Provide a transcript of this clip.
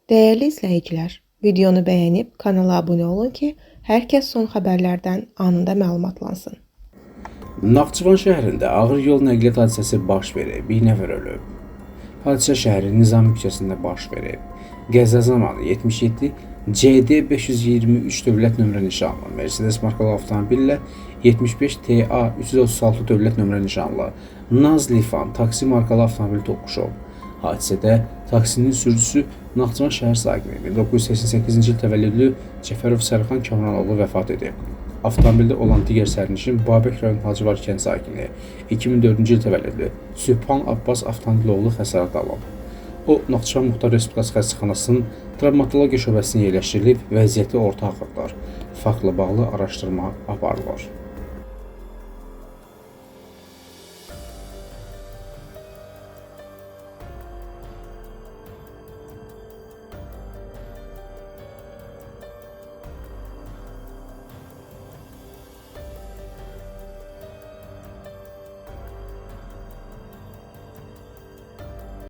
Değerli izləyicilər, videonu bəyənib kanala abunə olun ki, hər kəs son xəbərlərdən anında məlumatlansın. Naxçıvan şəhərində ağır yol nəqliyyat hadisəsi baş verib, bir nəfər ölüb. Hadisə şəhərin Nizami küçəsində baş verib. Qəza zamanı 77 CD 523 dövlət nömrə nişanlı Mercedes markalı avtomobillə 75 TA 336 dövlət nömrə nişanlı Naz Lifan taksi markalı avtomobil toqquşub. Hadisədə taksinin sürücüsü Naxçıvan şəhər sakini 1988-ci il təvəllüdlü Cəfərov Sərxan Kamranoğlu vəfat edib. Avtomobildə olan digər sərnişin Babək rayon Hacıvar kənd sakini 2004-cü il təvəllüdlü Sübhan Abbas Avtomobiloğlu xəsarət alıb. O, Naxçıvan Muxtar Respublikası Xəstəxanasının travmatologiya şöbəsinə yerləşdirilib, vəziyyəti orta ağırdır. Faktla bağlı araşdırma aparılır.